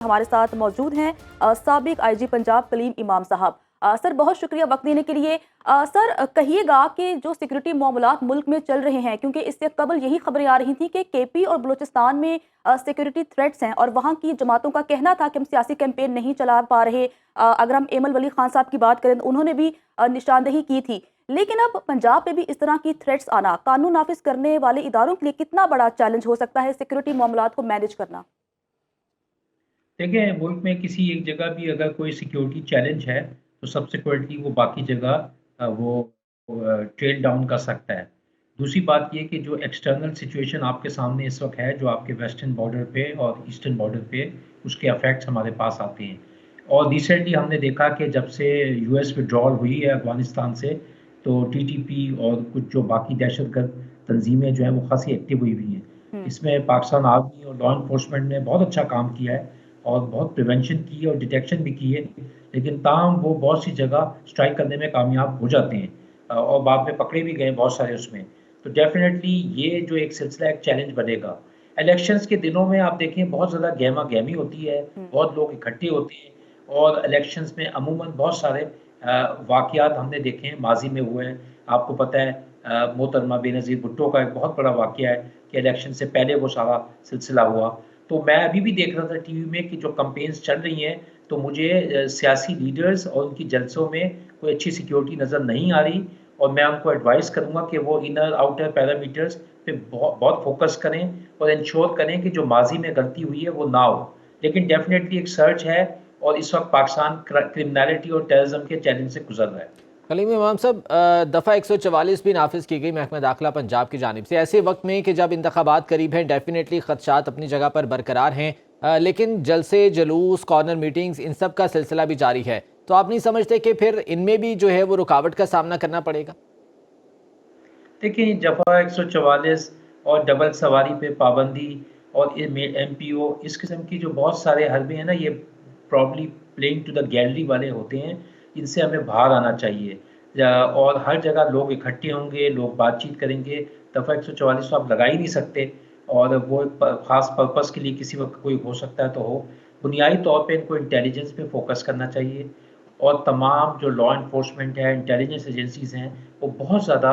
हमारे साथ मौजूद हैं साबिक आईजी पंजाब कलीम इमाम साहब। सर बहुत शुक्रिया वक्त देने के लिए। सर कहिएगा कि जो सिक्योरिटी मामलात मुल्क में चल रहे हैं, क्योंकि इससे कबल यही खबरें आ रही थी कि केपी और बलूचिस्तान में सिक्योरिटी थ्रेट्स हैं और वहाँ की जमातों का कहना था कि हम सियासी कैंपेन नहीं चला पा रहे। अगर हम एमल वली खान साहब की बात करें तो उन्होंने भी निशानदेही की थी। लेकिन अब पंजाब में भी इस तरह की थ्रेट्स आना कानून नाफिज करने वाले इदारों के लिए कितना बड़ा चैलेंज हो सकता है सिक्योरिटी मामलात को मैनेज करना? देखिए, मुल्क में किसी एक जगह भी अगर कोई सिक्योरिटी चैलेंज है, तो सब्सिक्वेंटली वो बाकी जगह वो ट्रेल डाउन कर सकता है। दूसरी बात ये कि जो एक्सटर्नल सिचुएशन आपके सामने इस वक़्त है, जो आपके वेस्टर्न बॉर्डर पे और ईस्टर्न बॉर्डर पे, उसके इफ़ेक्ट्स हमारे पास आते हैं। और रिसेंटली हमने देखा कि जब से यूएस विथड्रॉल हुई है अफ़गानिस्तान से, तो टीटीपी और कुछ जो बाकी दहशतगर्द तंजीमें जो हैं, वो ख़ासी एक्टिव हुई हुई हैं। हम्म। इसमें पाकिस्तान आर्मी और लॉ एनफोर्समेंट ने बहुत अच्छा काम किया है और बहुत प्रिवेंशन की है और डिटेक्शन भी की है, लेकिन ताहम वो बहुत सी जगह स्ट्राइक करने में कामयाब हो जाते हैं और बाद में पकड़े भी गए बहुत सारे उसमें। तो डेफ़िनेटली ये जो एक सिलसिला एक चैलेंज बनेगा। इलेक्शंस के दिनों में आप देखें बहुत ज़्यादा गहमा-गहमी होती है, हम्म। बहुत लोग इकट्ठे होते हैं और इलेक्शंस में अमूमन बहुत सारे वाक़यात हमने देखे हैं, माज़ी में हुए हैं। आपको पता है मोहतरमा बेनज़ीर भुट्टो का एक बहुत बड़ा वाक़या है कि इलेक्शन से पहले वो सारा सिलसिला हुआ। तो मैं अभी भी देख रहा था टीवी में कि जो कैंपेन्स चल रही हैं, तो मुझे सियासी लीडर्स और उनकी जलसों में कोई अच्छी सिक्योरिटी नज़र नहीं आ रही और मैं उनको एडवाइस करूँगा कि वो इनर आउटर पैरामीटर्स पे बहुत फ़ोकस करें और इंश्योर करें कि जो माज़ी में गलती हुई है, वो ना हो। लेकिन डेफ़िनेटली एक सर्च है और इस वक़्त पाकिस्तान क्रिमिनैलिटी और टेररिज़्म के चैलेंज से गुज़र रहा है। कलीम इमाम साहब, दफ़ा 144 भी नाफिज की गई महकमा दाखिला पंजाब की जानिब से ऐसे वक्त में कि जब इंतखाबात करीब हैं, डेफिनेटली खदशात अपनी जगह पर बरकरार हैं, लेकिन जलसे जुलूस कॉर्नर मीटिंग्स इन सब का सिलसिला भी जारी है। तो आप नहीं समझते कि फिर इनमें भी जो है वो रुकावट का सामना करना पड़ेगा? देखिए, दफ़ा 144 और डबल सवारी पे पाबंदी और एमपीओ इस किस्म की जो बहुत सारे हरबे हैं ना, ये probably playing to the gallery वाले होते हैं। इनसे हमें बाहर आना चाहिए और हर जगह लोग इकट्ठे होंगे, लोग बातचीत करेंगे। दफ़ा 144 तो आप लगा ही नहीं सकते और वो एक ख़ास पर्पस के लिए किसी वक्त कोई हो सकता है तो हो। बुनियादी तौर पे इनको इंटेलिजेंस पे फोकस करना चाहिए और तमाम जो लॉ एनफोर्समेंट है, इंटेलिजेंस एजेंसीज़ हैं, वो बहुत ज़्यादा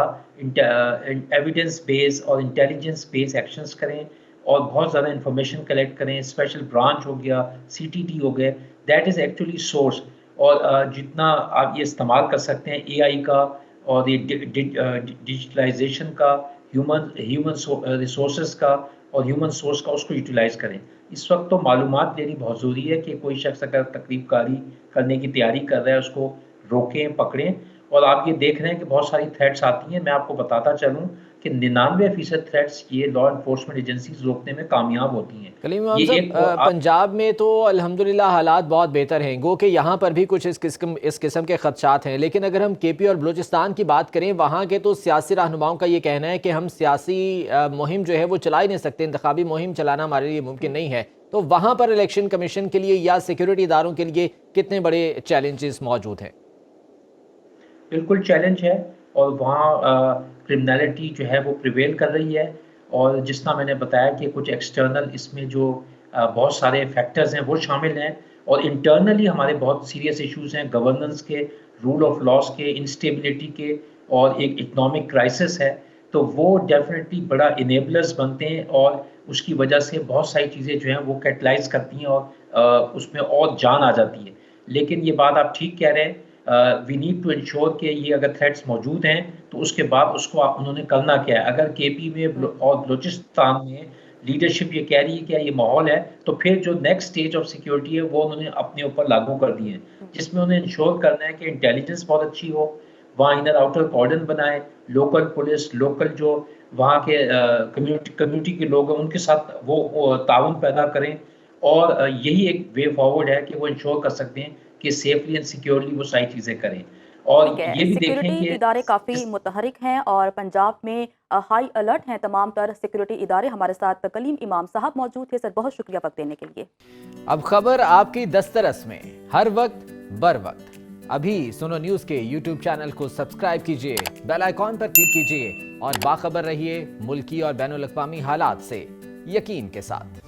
एविडेंस बेस्ड और इंटेलिजेंस बेस्ड एक्शंस करें और बहुत ज़्यादा इंफॉर्मेशन कलेक्ट करें। स्पेशल ब्रांच हो गया, सीटीडी हो गए, दैट इज़ एक्चुअली सोर्स। और जितना आप ये इस्तेमाल कर सकते हैं एआई का और ये डिजिटलाइजेशन का, ह्यूमन ह्यूमन रिसोर्सेज का और ह्यूमन सोर्स का, उसको यूटिलाइज़ करें। इस वक्त तो मालूमात लेनी बहुत ज़रूरी है कि कोई शख्स अगर तकरीबकारी करने की तैयारी कर रहा है, उसको रोकें, पकड़ें। और आप ये देख रहे हैं कि बहुत सारी थ्रेट्स आती हैं। मैं आपको बताता चलूँ कि 99% थ्रेट्स ये लॉ एनफोर्समेंट एजेंसीज़ रोकने में कामयाब होती हैं। कलीम इमाम ये साहब, एक वो आप पंजाब में तो अल्हम्दुलिल्लाह हालात बहुत बेहतर हैं, गो कि यहाँ पर भी कुछ इस किस्म के खदशात हैं। लेकिन अगर हम केपी और बलूचिस्तान की बात करें, वहाँ के तो सियासी रहनुमाओं का ये कहना है कि हम सियासी मुहिम जो है वो चला ही नहीं सकते, इंतखाबी मुहिम चलाना हमारे लिए मुमकिन नहीं है। तो वहाँ पर इलेक्शन कमीशन के लिए या सिक्योरिटी इदारों के लिए कितने बड़े चैलेंजेस मौजूद हैं? बिल्कुल चैलेंज है और वहाँ क्रिमिनैलिटी जो है वो प्रिवेल कर रही है और जिस तरह मैंने बताया कि कुछ एक्सटर्नल इसमें जो बहुत सारे फैक्टर्स हैं वो शामिल हैं और इंटरनली हमारे बहुत सीरियस इश्यूज हैं गवर्नेंस के, रूल ऑफ लॉस के, इंस्टेबिलिटी के और एक इकोनॉमिक क्राइसिस है। तो वो डेफिनेटली बड़ा इनेबलर्स बनते हैं और उसकी वजह से बहुत सारी चीज़ें जो हैं वो कैटलाइज करती हैं और उसमें और जान आ जाती है। लेकिन ये बात आप ठीक कह रहे हैं, वी नीड टू इंश्योर कि ये अगर थ्रेट्स मौजूद हैं तो उसके बाद उसको उन्होंने करना क्या है। अगर केपी में और बलूचिस्तान में लीडरशिप ये कह रही है कि ये माहौल है, तो फिर जो नेक्स्ट स्टेज ऑफ सिक्योरिटी है वो उन्होंने अपने ऊपर लागू कर दी है, जिसमें उन्हें इंश्योर करना है कि इंटेलिजेंस बहुत अच्छी हो, वहाँ इनर आउटर कॉर्डन बनाए, लोकल पुलिस, लोकल जो वहाँ के कम्युनिटी के लोग हैं उनके साथ वो ताउन पैदा करें और यही एक वे फॉरवर्ड है कि वो इंश्योर कर सकते हैं कि सेफली एंड सिक्योरली वो सारी चीज़ें करें। ठीक और है, ये भी सिक्योरिटी देखें कि इदारे काफ़ी इस मुतहरिक हैं और पंजाब में हाई अलर्ट हैं तमाम तर सिक्योरिटी इदारे। हमारे साथ कलीम इमाम साहब मौजूद थे। सर बहुत शुक्रिया वक्त देने के लिए। अब खबर आपकी दस्तरस में, हर वक्त बर वक्त। अभी सुनो न्यूज़ के यूट्यूब चैनल को सब्सक्राइब कीजिए, बेल आइकॉन पर क्लिक कीजिए और बाखबर रहिए मुल्की और बैनुल अक़वामी हालात से यकीन के साथ।